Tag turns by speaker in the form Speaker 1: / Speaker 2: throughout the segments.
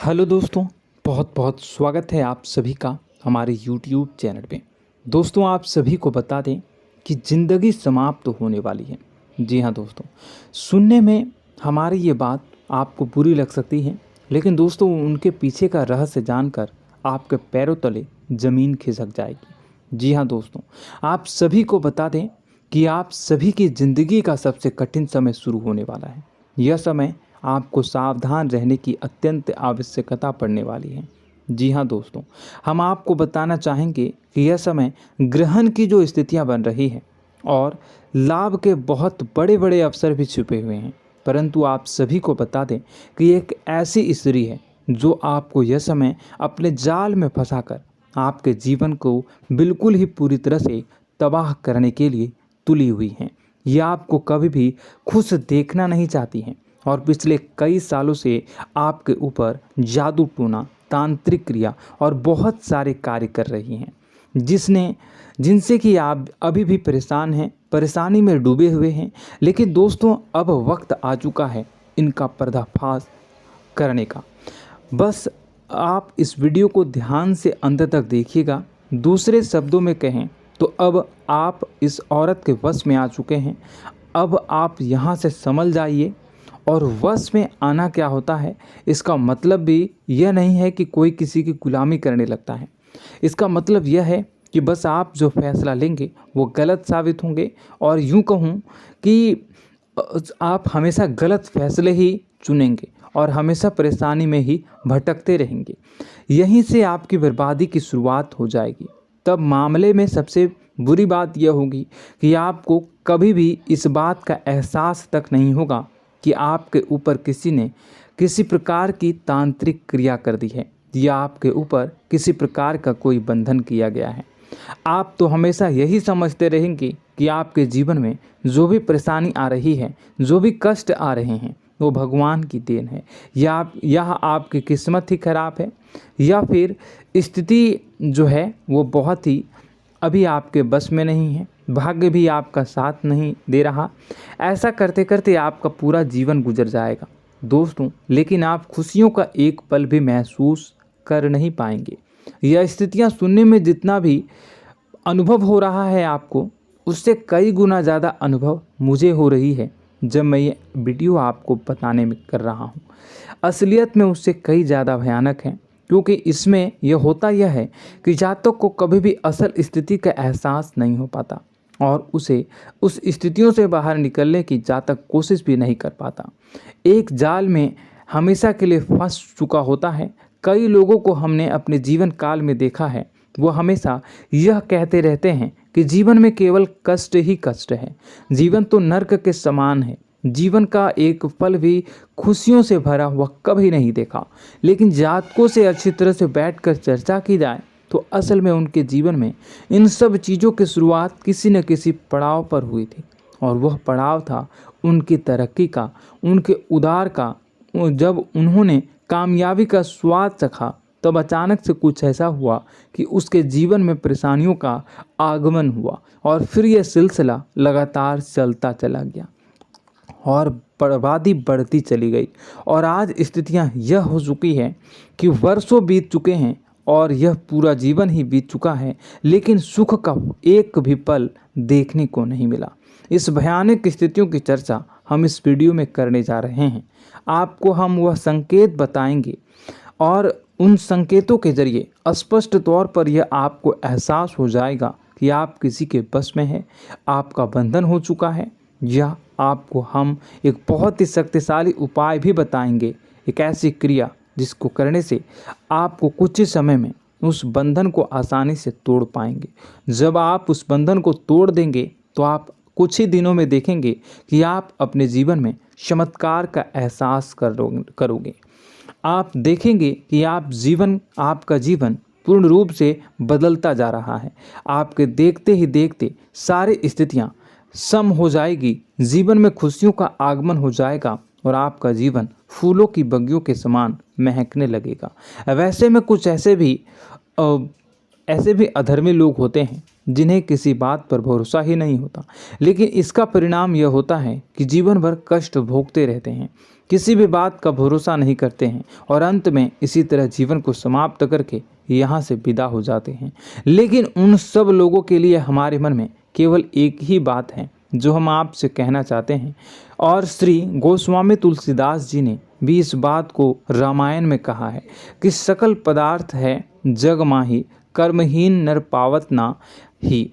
Speaker 1: Hello दोस्तों, बहुत बहुत स्वागत है आप सभी का हमारे YouTube चैनल पे। दोस्तों, आप सभी को बता दें कि ज़िंदगी समाप्त होने वाली है। जी हाँ दोस्तों, सुनने में हमारी ये बात आपको बुरी लग सकती है, लेकिन दोस्तों उनके पीछे का रहस्य जानकर आपके पैरों तले ज़मीन खिसक जाएगी। जी हाँ दोस्तों, आप सभी को बता दें कि आप सभी की ज़िंदगी का सबसे कठिन समय शुरू होने वाला है। यह समय आपको सावधान रहने की अत्यंत आवश्यकता पड़ने वाली है। जी हाँ दोस्तों, हम आपको बताना चाहेंगे कि यह समय ग्रहण की जो स्थितियां बन रही है और लाभ के बहुत बड़े बड़े अवसर भी छुपे हुए हैं, परंतु आप सभी को बता दें कि एक ऐसी स्त्री है जो आपको यह समय अपने जाल में फंसाकर आपके जीवन को बिल्कुल ही पूरी तरह से तबाह करने के लिए तुली हुई हैं। यह आपको कभी भी खुश देखना नहीं चाहती हैं और पिछले कई सालों से आपके ऊपर जादू टोना, तांत्रिक क्रिया और बहुत सारे कार्य कर रही हैं, जिनसे कि आप अभी भी परेशान हैं, परेशानी में डूबे हुए हैं। लेकिन दोस्तों, अब वक्त आ चुका है इनका पर्दाफाश करने का। बस आप इस वीडियो को ध्यान से अंत तक देखिएगा। दूसरे शब्दों में कहें तो अब आप इस औरत के वश में आ चुके हैं। अब आप यहाँ से संभल जाइए। और वश में आना क्या होता है, इसका मतलब भी यह नहीं है कि कोई किसी की गुलामी करने लगता है। इसका मतलब यह है कि बस आप जो फैसला लेंगे वो गलत साबित होंगे, और यूं कहूं कि आप हमेशा गलत फैसले ही चुनेंगे और हमेशा परेशानी में ही भटकते रहेंगे। यहीं से आपकी बर्बादी की शुरुआत हो जाएगी। तब मामले में सबसे बुरी बात यह होगी कि आपको कभी भी इस बात का एहसास तक नहीं होगा कि आपके ऊपर किसी ने किसी प्रकार की तांत्रिक क्रिया कर दी है या आपके ऊपर किसी प्रकार का कोई बंधन किया गया है। आप तो हमेशा यही समझते रहेंगे कि आपके जीवन में जो भी परेशानी आ रही है, जो भी कष्ट आ रहे हैं, वो भगवान की देन है, या आपकी किस्मत ही खराब है, या फिर स्थिति जो है वो बहुत ही अभी आपके बस में नहीं है, भाग्य भी आपका साथ नहीं दे रहा। ऐसा करते करते आपका पूरा जीवन गुजर जाएगा दोस्तों, लेकिन आप खुशियों का एक पल भी महसूस कर नहीं पाएंगे। यह स्थितियां सुनने में जितना भी अनुभव हो रहा है आपको, उससे कई गुना ज़्यादा अनुभव मुझे हो रही है जब मैं ये वीडियो आपको बताने में कर रहा हूँ। असलियत में उससे कई ज़्यादा भयानक है, क्योंकि इसमें यह होता यह है कि जातक को कभी भी असल स्थिति का एहसास नहीं हो पाता और उसे उस स्थितियों से बाहर निकलने की जातक कोशिश भी नहीं कर पाता। एक जाल में हमेशा के लिए फंस चुका होता है। कई लोगों को हमने अपने जीवन काल में देखा है, वो हमेशा यह कहते रहते हैं कि जीवन में केवल कष्ट ही कष्ट है, जीवन तो नर्क के समान है, जीवन का एक पल भी खुशियों से भरा हुआ कभी नहीं देखा। लेकिन जातकों से अच्छी तरह से बैठकर चर्चा की जाए तो असल में उनके जीवन में इन सब चीज़ों की शुरुआत किसी न किसी पड़ाव पर हुई थी, और वह पड़ाव था उनकी तरक्की का, उनके उदार का। जब उन्होंने कामयाबी का स्वाद चखा, तब अचानक से कुछ ऐसा हुआ कि उसके जीवन में परेशानियों का आगमन हुआ, और फिर यह सिलसिला लगातार चलता चला गया और बर्बादी बढ़ती चली गई। और आज स्थितियां यह हो चुकी है कि वर्षों बीत चुके हैं और यह पूरा जीवन ही बीत चुका है, लेकिन सुख का एक भी पल देखने को नहीं मिला। इस भयानक स्थितियों की चर्चा हम इस वीडियो में करने जा रहे हैं। आपको हम वह संकेत बताएंगे और उन संकेतों के जरिए स्पष्ट तौर पर यह आपको एहसास हो जाएगा कि आप किसी के बस में हैं, आपका बंधन हो चुका है, या आपको हम एक बहुत ही शक्तिशाली उपाय भी बताएंगे, एक ऐसी क्रिया जिसको करने से आपको कुछ ही समय में उस बंधन को आसानी से तोड़ पाएंगे। जब आप उस बंधन को तोड़ देंगे तो आप कुछ ही दिनों में देखेंगे कि आप अपने जीवन में चमत्कार का एहसास करोगे। आप देखेंगे कि आपका जीवन पूर्ण रूप से बदलता जा रहा है। आपके देखते ही देखते सारी स्थितियां सम हो जाएगी, जीवन में खुशियों का आगमन हो जाएगा और आपका जीवन फूलों की बगियों के समान महकने लगेगा। वैसे में कुछ ऐसे भी अधर्मी लोग होते हैं जिन्हें किसी बात पर भरोसा ही नहीं होता, लेकिन इसका परिणाम यह होता है कि जीवन भर कष्ट भोगते रहते हैं, किसी भी बात का भरोसा नहीं करते हैं और अंत में इसी तरह जीवन को समाप्त करके यहाँ से विदा हो जाते हैं। लेकिन उन सब लोगों के लिए हमारे मन में केवल एक ही बात है जो हम आपसे कहना चाहते हैं, और श्री गोस्वामी तुलसीदास जी ने भी इस बात को रामायण में कहा है कि सकल पदार्थ है जग माही, कर्महीन नर पावत ना ही।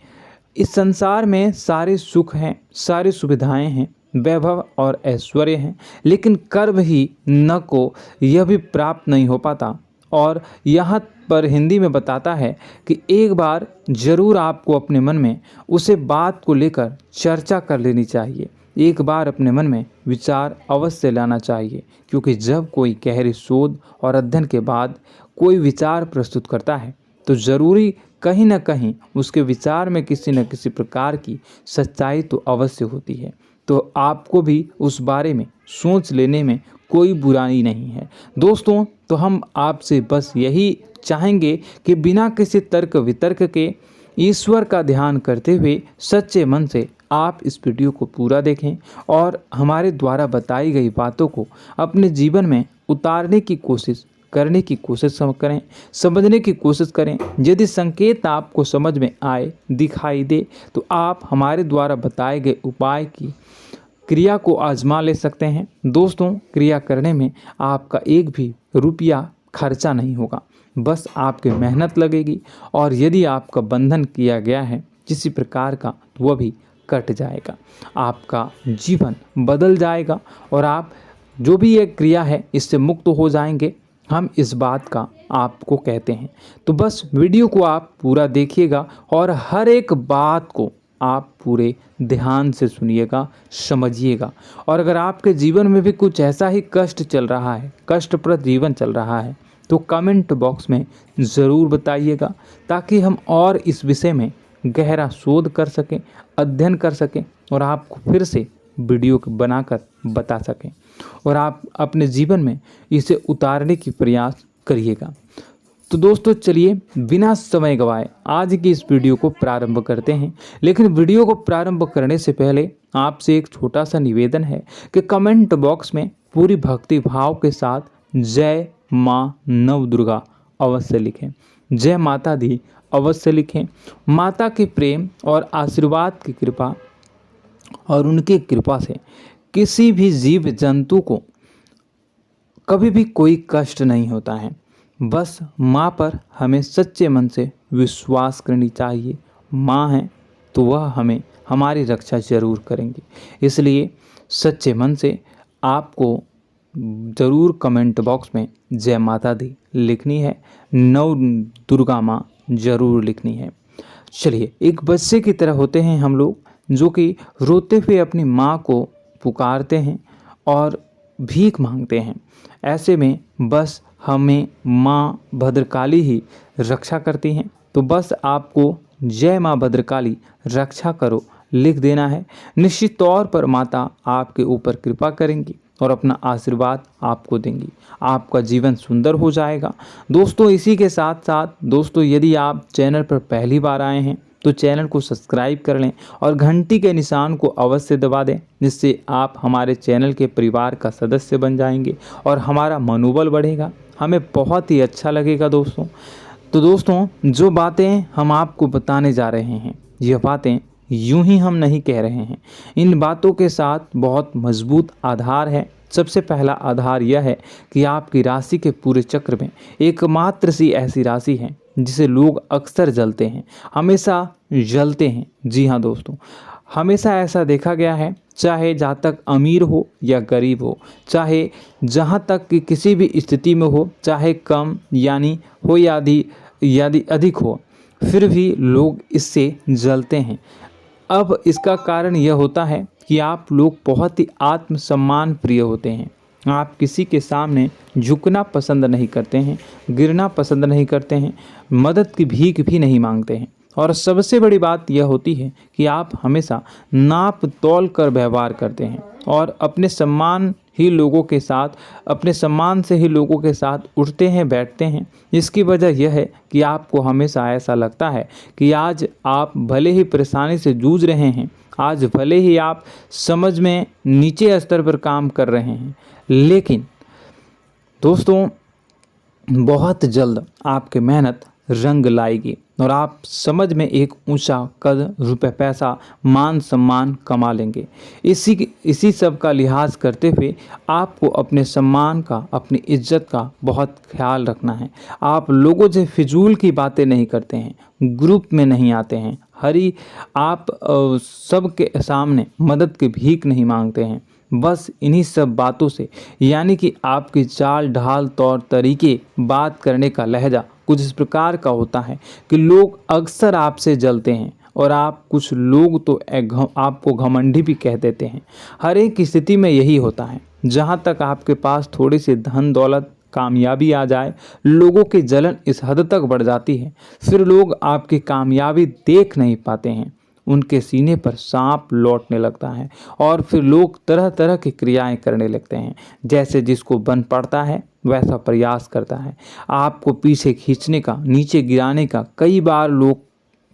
Speaker 1: इस संसार में सारे सुख हैं, सारी सुविधाएं हैं, वैभव और ऐश्वर्य हैं, लेकिन कर्म ही न को यह भी प्राप्त नहीं हो पाता। और यहाँ पर हिंदी में बताता है कि एक बार जरूर आपको अपने मन में उसे बात को लेकर चर्चा कर लेनी चाहिए, एक बार अपने मन में विचार अवश्य लाना चाहिए, क्योंकि जब कोई गहरी शोध और अध्ययन के बाद कोई विचार प्रस्तुत करता है तो ज़रूरी कहीं न कहीं उसके विचार में किसी न किसी प्रकार की सच्चाई तो अवश्य होती है। तो आपको भी उस बारे में सोच लेने में कोई बुराई नहीं है। दोस्तों, तो हम आपसे बस यही चाहेंगे कि बिना किसी तर्क वितर्क के ईश्वर का ध्यान करते हुए सच्चे मन से आप इस वीडियो को पूरा देखें और हमारे द्वारा बताई गई बातों को अपने जीवन में उतारने की कोशिश करने की कोशिश करें, समझने की कोशिश करें। यदि संकेत आपको समझ में आए, दिखाई दे, तो आप हमारे द्वारा बताए गए उपाय की क्रिया को आजमा ले सकते हैं। दोस्तों, क्रिया करने में आपका एक भी रुपया खर्चा नहीं होगा, बस आपकी मेहनत लगेगी, और यदि आपका बंधन किया गया है किसी प्रकार का तो वह भी कट जाएगा, आपका जीवन बदल जाएगा और आप जो भी ये क्रिया है इससे मुक्त हो जाएंगे। हम इस बात का आपको कहते हैं। तो बस वीडियो को आप पूरा देखिएगा और हर एक बात को आप पूरे ध्यान से सुनिएगा, समझिएगा। और अगर आपके जीवन में भी कुछ ऐसा ही कष्ट चल रहा है, कष्टप्रद जीवन चल रहा है, तो कमेंट बॉक्स में ज़रूर बताइएगा, ताकि हम और इस विषय में गहरा शोध कर सकें, अध्ययन कर सकें और आपको फिर से वीडियो बनाकर बता सकें और आप अपने जीवन में इसे उतारने की प्रयास करिएगा। तो दोस्तों, चलिए बिना समय गवाए आज की इस वीडियो को प्रारंभ करते हैं। लेकिन वीडियो को प्रारंभ करने से पहले आपसे एक छोटा सा निवेदन है कि कमेंट बॉक्स में पूरी भक्ति भाव के साथ जय माँ नव दुर्गा अवश्य लिखें, जय माता दी अवश्य लिखें। माता के प्रेम और आशीर्वाद की कृपा और उनकी कृपा से किसी भी जीव जंतु को कभी भी कोई कष्ट नहीं होता है। बस माँ पर हमें सच्चे मन से विश्वास करनी चाहिए। माँ है तो वह हमें हमारी रक्षा जरूर करेंगी, इसलिए सच्चे मन से आपको ज़रूर कमेंट बॉक्स में जय माता दी लिखनी है, नव दुर्गा माँ जरूर लिखनी है। चलिए, एक बच्चे की तरह होते हैं हम लोग, जो कि रोते हुए अपनी माँ को पुकारते हैं और भीख मांगते हैं। ऐसे में बस हमें माँ भद्रकाली ही रक्षा करती हैं। तो बस आपको जय माँ भद्रकाली रक्षा करो लिख देना है। निश्चित तौर पर माता आपके ऊपर कृपा करेंगी और अपना आशीर्वाद आपको देंगी, आपका जीवन सुंदर हो जाएगा। दोस्तों, इसी के साथ साथ दोस्तों, यदि आप चैनल पर पहली बार आए हैं तो चैनल को सब्सक्राइब कर लें और घंटी के निशान को अवश्य दबा दें, जिससे आप हमारे चैनल के परिवार का सदस्य बन जाएंगे और हमारा मनोबल बढ़ेगा, हमें बहुत ही अच्छा लगेगा दोस्तों। तो दोस्तों, जो बातें हम आपको बताने जा रहे हैं, यह बातें यूं ही हम नहीं कह रहे हैं, इन बातों के साथ बहुत मजबूत आधार है। सबसे पहला आधार यह है कि आपकी राशि के पूरे चक्र में एकमात्र सी ऐसी राशि है जिसे लोग अक्सर जलते हैं, हमेशा जलते हैं। जी हाँ दोस्तों, हमेशा ऐसा देखा गया है, चाहे जहाँ तक अमीर हो या गरीब हो, चाहे जहाँ तक कि किसी भी स्थिति में हो, चाहे कम यानी हो या अधिक हो, फिर भी लोग इससे जलते हैं। अब इसका कारण यह होता है कि आप लोग बहुत ही आत्मसम्मान प्रिय होते हैं। आप किसी के सामने झुकना पसंद नहीं करते हैं, गिरना पसंद नहीं करते हैं, मदद की भीख भी नहीं मांगते हैं। और सबसे बड़ी बात यह होती है कि आप हमेशा नाप तोल कर व्यवहार करते हैं और अपने सम्मान ही लोगों के साथ, अपने सम्मान से ही लोगों के साथ उठते हैं, बैठते हैं। इसकी वजह यह है कि आपको हमेशा ऐसा लगता है कि आज आप भले ही परेशानी से जूझ रहे हैं, आज भले ही आप समझ में नीचे स्तर पर काम कर रहे हैं, लेकिन दोस्तों बहुत जल्द आपकी मेहनत रंग लाएगी और आप समझ में एक ऊंचा कद, रुपए, पैसा, मान सम्मान कमा लेंगे। इसी सब का लिहाज करते हुए आपको अपने सम्मान का, अपनी इज्जत का बहुत ख्याल रखना है। आप लोगों से फिजूल की बातें नहीं करते हैं, ग्रुप में नहीं आते हैं, आप सबके सामने मदद की भीख नहीं मांगते हैं। बस इन्हीं सब बातों से, यानी कि आपकी चाल ढाल, तौर तरीके, बात करने का लहजा कुछ इस प्रकार का होता है कि लोग अक्सर आपसे जलते हैं और कुछ लोग तो आपको घमंडी भी कह देते हैं। हर एक स्थिति में यही होता है। जहाँ तक आपके पास थोड़ी सी धन दौलत, कामयाबी आ जाए, लोगों की जलन इस हद तक बढ़ जाती है, फिर लोग आपकी कामयाबी देख नहीं पाते हैं, उनके सीने पर सांप लौटने लगता है और फिर लोग तरह तरह की क्रियाएं करने लगते हैं। जैसे जिसको बन पड़ता है वैसा प्रयास करता है। आपको पीछे खींचने का, नीचे गिराने का कई बार लोग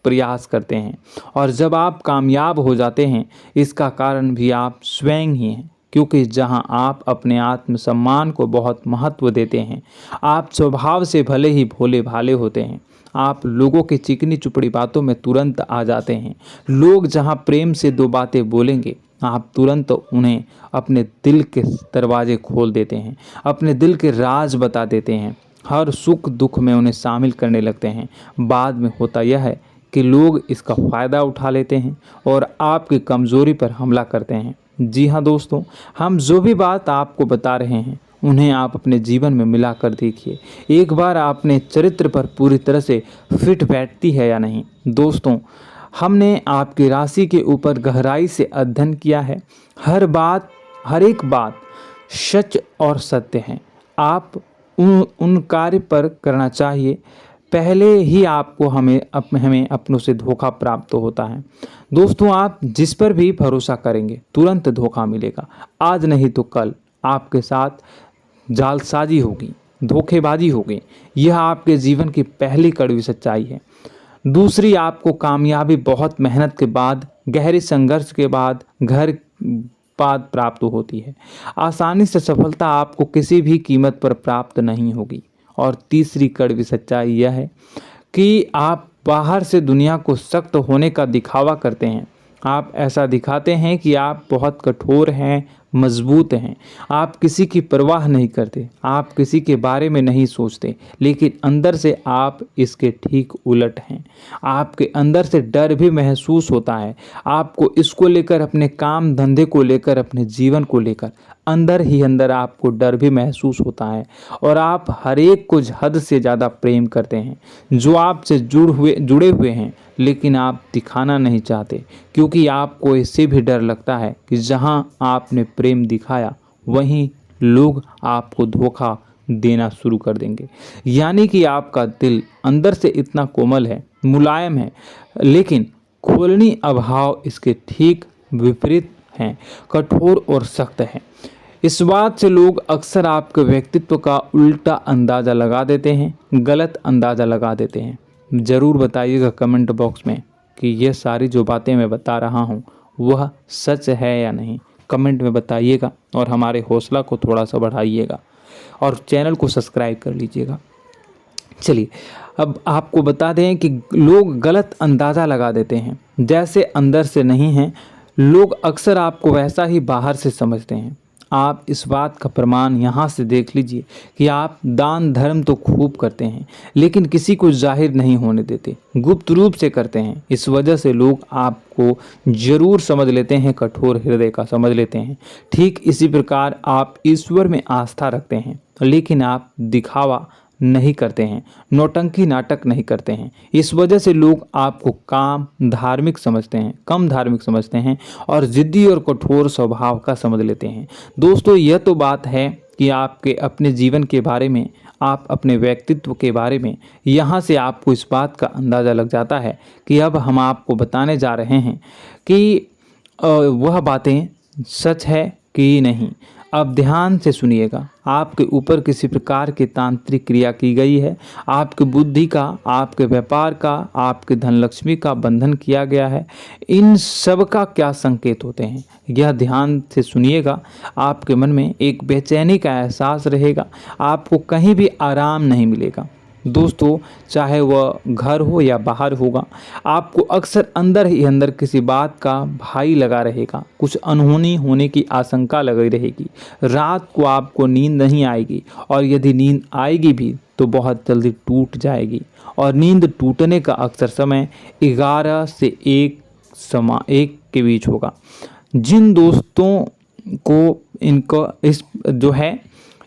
Speaker 1: प्रयास करते हैं और जब आप कामयाब हो जाते हैं, इसका कारण भी आप स्वयं ही हैं। क्योंकि जहां आप अपने आत्मसम्मान को बहुत महत्व देते हैं, आप स्वभाव से भले ही भोले भाले होते हैं, आप लोगों की चिकनी चुपड़ी बातों में तुरंत आ जाते हैं। लोग जहां प्रेम से दो बातें बोलेंगे, आप तुरंत उन्हें अपने दिल के दरवाजे खोल देते हैं, अपने दिल के राज बता देते हैं, हर सुख दुख में उन्हें शामिल करने लगते हैं। बाद में होता यह है कि लोग इसका फ़ायदा उठा लेते हैं और आपकी कमज़ोरी पर हमला करते हैं। जी हाँ दोस्तों, हम जो भी बात आपको बता रहे हैं उन्हें आप अपने जीवन में मिलाकर देखिए। एक बार आपने चरित्र पर पूरी तरह से फिट बैठती है या नहीं। दोस्तों, हमने आपकी राशि के ऊपर गहराई से अध्ययन किया है। हर एक बात सच और सत्य है। आप उन कार्य पर करना चाहिए, पहले ही आपको हमें अपनों से धोखा प्राप्त होता है। दोस्तों, आप जिस पर भी भरोसा करेंगे तुरंत धोखा मिलेगा। आज नहीं तो कल आपके साथ जालसाजी होगी, धोखेबाजी होगी। यह आपके जीवन की पहली कड़वी सच्चाई है। दूसरी, आपको कामयाबी बहुत मेहनत के बाद, गहरे संघर्ष के बाद प्राप्त होती है। आसानी से सफलता आपको किसी भी कीमत पर प्राप्त नहीं होगी। और तीसरी कड़वी सच्चाई यह है कि आप बाहर से दुनिया को सख्त होने का दिखावा करते हैं। आप ऐसा दिखाते हैं कि आप बहुत कठोर हैं, मजबूत हैं, आप किसी की परवाह नहीं करते, आप किसी के बारे में नहीं सोचते, लेकिन अंदर से आप इसके ठीक उलट हैं। आपके अंदर से डर भी महसूस होता है। आपको इसको लेकर, अपने काम धंधे को लेकर, अपने जीवन को लेकर अंदर ही अंदर आपको डर भी महसूस होता है और आप हर एक को हद से ज़्यादा प्रेम करते हैं, जो आपसे जुड़े हुए हैं, लेकिन आप दिखाना नहीं चाहते, क्योंकि आपको इससे भी डर लगता है कि जहां आपने प्रेम दिखाया वहीं लोग आपको धोखा देना शुरू कर देंगे। यानी कि आपका दिल अंदर से इतना कोमल है, मुलायम है, लेकिन खोलनी अभाव इसके ठीक विपरीत हैं, कठोर और सख्त है। इस बात से लोग अक्सर आपके व्यक्तित्व का उल्टा अंदाज़ा लगा देते हैं, गलत अंदाज़ा लगा देते हैं। ज़रूर बताइएगा कमेंट बॉक्स में कि ये सारी जो बातें मैं बता रहा हूँ वह सच है या नहीं। कमेंट में बताइएगा और हमारे हौसला को थोड़ा सा बढ़ाइएगा और चैनल को सब्सक्राइब कर लीजिएगा। चलिए, अब आपको बता दें कि लोग गलत अंदाज़ा लगा देते हैं। जैसे अंदर से नहीं हैं, लोग अक्सर आपको वैसा ही बाहर से समझते हैं। आप इस बात का प्रमाण यहाँ से देख लीजिए कि आप दान धर्म तो खूब करते हैं, लेकिन किसी को जाहिर नहीं होने देते, गुप्त रूप से करते हैं। इस वजह से लोग आपको जरूर समझ लेते हैं, कठोर हृदय का समझ लेते हैं। ठीक इसी प्रकार आप ईश्वर में आस्था रखते हैं, लेकिन आप दिखावा नहीं करते हैं, नौटंकी नाटक नहीं करते हैं। इस वजह से लोग आपको कम धार्मिक समझते हैं और जिद्दी और कठोर स्वभाव का समझ लेते हैं। दोस्तों, यह तो बात है कि आपके अपने जीवन के बारे में, आप अपने व्यक्तित्व के बारे में, यहाँ से आपको इस बात का अंदाज़ा लग जाता है कि अब हम आपको बताने जा रहे हैं कि वह बातें सच है कि नहीं। अब ध्यान से सुनिएगा। आपके ऊपर किसी प्रकार की तांत्रिक क्रिया की गई है, आपकी बुद्धि का, आपके व्यापार का, आपके धन लक्ष्मी का बंधन किया गया है। इन सब का क्या संकेत होते हैं, यह ध्यान से सुनिएगा। आपके मन में एक बेचैनी का एहसास रहेगा, आपको कहीं भी आराम नहीं मिलेगा। दोस्तों, चाहे वह घर हो या बाहर होगा, आपको अक्सर अंदर ही अंदर किसी बात का भय लगा रहेगा, कुछ अनहोनी होने की आशंका लगी रहेगी। रात को आपको नींद नहीं आएगी, और यदि नींद आएगी भी तो बहुत जल्दी टूट जाएगी। और नींद टूटने का अक्सर समय 11 से 1 के बीच होगा। जिन दोस्तों को इनको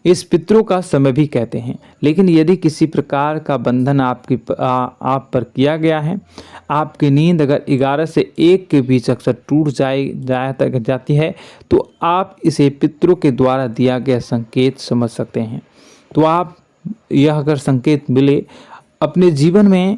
Speaker 1: इस पितरों का समय भी कहते हैं। लेकिन यदि किसी प्रकार का बंधन आप पर किया गया है, आपकी नींद अगर 11 से 1 के बीच अक्सर टूट जाती है, तो आप इसे पितरों के द्वारा दिया गया संकेत समझ सकते हैं। तो आप यह अगर संकेत मिले अपने जीवन में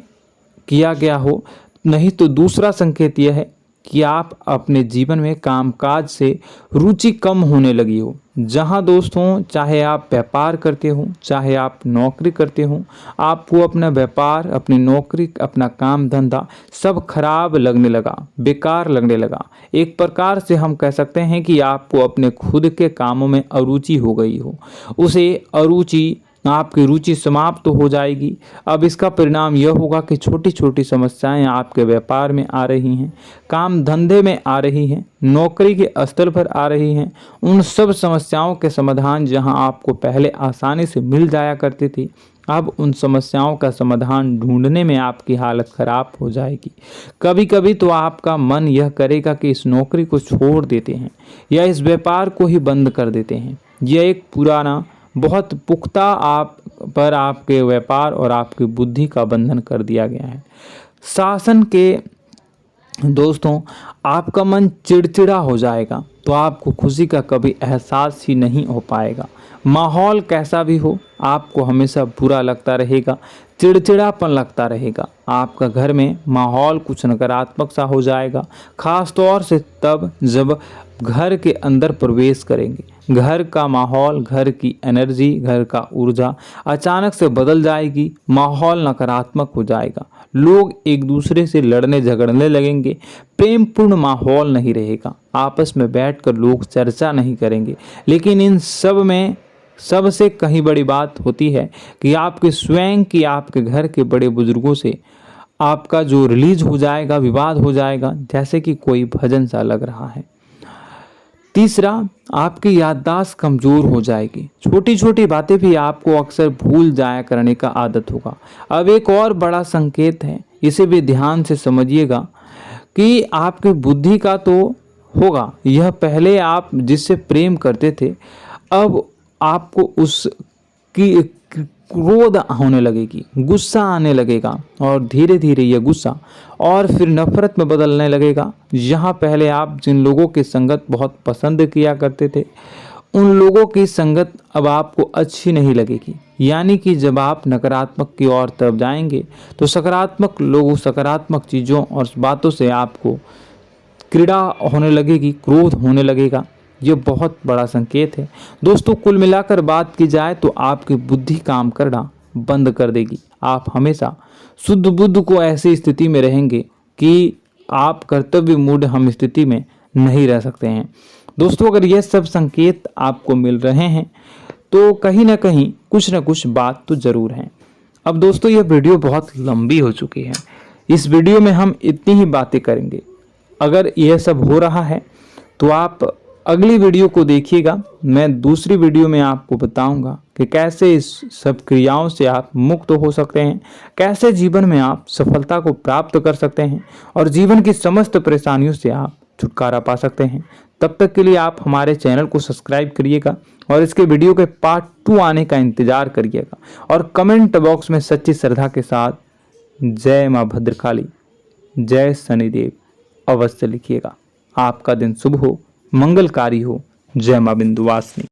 Speaker 1: किया गया हो, नहीं तो दूसरा संकेत यह है कि आप अपने जीवन में कामकाज से रुचि कम होने लगी हो। जहां दोस्तों, चाहे आप व्यापार करते हो, चाहे आप नौकरी करते हो, आपको अपना व्यापार, अपनी नौकरी, अपना काम धंधा सब खराब लगने लगा, बेकार लगने लगा। एक प्रकार से हम कह सकते हैं कि आपको अपने खुद के कामों में अरुचि हो गई हो। उसे अरुचि, आपकी रुचि समाप्त हो जाएगी। अब इसका परिणाम यह होगा कि छोटी छोटी समस्याएं आपके व्यापार में आ रही हैं, काम धंधे में आ रही हैं, नौकरी के स्थल पर आ रही हैं। उन सब समस्याओं के समाधान जहां आपको पहले आसानी से मिल जाया करती थी, अब उन समस्याओं का समाधान ढूंढने में आपकी हालत खराब हो जाएगी। कभी कभी तो आपका मन यह करेगा कि इस नौकरी को छोड़ देते हैं या इस व्यापार को ही बंद कर देते हैं। यह एक पुराना, बहुत पुख्ता आप पर आपके व्यापार और आपकी बुद्धि का बंधन कर दिया गया है। शासन के दोस्तों, आपका मन चिड़चिड़ा हो जाएगा, तो आपको खुशी का कभी एहसास ही नहीं हो पाएगा। माहौल कैसा भी हो, आपको हमेशा बुरा लगता रहेगा, चिड़चिड़ापन लगता रहेगा। आपका घर में माहौल कुछ नकारात्मक सा हो जाएगा, खास तौर से तब जब घर के अंदर प्रवेश करेंगे। घर का माहौल, घर की एनर्जी, घर का ऊर्जा अचानक से बदल जाएगी, माहौल नकारात्मक हो जाएगा। लोग एक दूसरे से लड़ने झगड़ने लगेंगे, प्रेम पूर्ण माहौल नहीं रहेगा, आपस में बैठकर लोग चर्चा नहीं करेंगे। लेकिन इन सब में सबसे कहीं बड़ी बात होती है कि आपके स्वयं की, आपके घर के बड़े बुजुर्गों से आपका जो रिलीज हो जाएगा, विवाद हो जाएगा, जैसे कि कोई भजन सा लग रहा है। तीसरा, आपकी याददाश्त कमज़ोर हो जाएगी, छोटी छोटी बातें भी आपको अक्सर भूल जाया करने का आदत होगा। अब एक और बड़ा संकेत है, इसे भी ध्यान से समझिएगा कि आपकी बुद्धि का तो होगा, यह पहले आप जिससे प्रेम करते थे, अब आपको उसकी क्रोध होने लगेगी, गुस्सा आने लगेगा, और धीरे धीरे यह गुस्सा और फिर नफरत में बदलने लगेगा। यहाँ पहले आप जिन लोगों की संगत बहुत पसंद किया करते थे, उन लोगों की संगत अब आपको अच्छी नहीं लगेगी। यानी कि जब आप नकारात्मक की ओर तरफ जाएंगे, तो सकारात्मक लोगों, सकारात्मक चीज़ों और बातों से आपको क्रीड़ा होने लगेगी, क्रोध होने लगेगा। ये बहुत बड़ा संकेत है दोस्तों। कुल मिलाकर बात की जाए तो आपकी बुद्धि काम करना बंद कर देगी। आप हमेशा शुद्ध बुद्ध को ऐसी स्थिति में रहेंगे कि आप कर्तव्य मूढ़ हम स्थिति में नहीं रह सकते हैं। दोस्तों, अगर ये सब संकेत आपको मिल रहे हैं तो कहीं ना कहीं कुछ ना कुछ बात तो ज़रूर है। अब दोस्तों, ये वीडियो बहुत लंबी हो चुकी है, इस वीडियो में हम इतनी ही बातें करेंगे। अगर यह सब हो रहा है तो आप अगली वीडियो को देखिएगा। मैं दूसरी वीडियो में आपको बताऊंगा कि कैसे इस सब क्रियाओं से आप मुक्त हो सकते हैं, कैसे जीवन में आप सफलता को प्राप्त कर सकते हैं और जीवन की समस्त परेशानियों से आप छुटकारा पा सकते हैं। तब तक के लिए आप हमारे चैनल को सब्सक्राइब करिएगा और इसके वीडियो के पार्ट 2 आने का इंतजार करिएगा। और कमेंट बॉक्स में सच्ची श्रद्धा के साथ जय माँ भद्रकाली, जय शनिदेव अवश्य लिखिएगा। आपका दिन शुभ हो, मंगलकारी हो। जय माँ विंध्यवासिनी।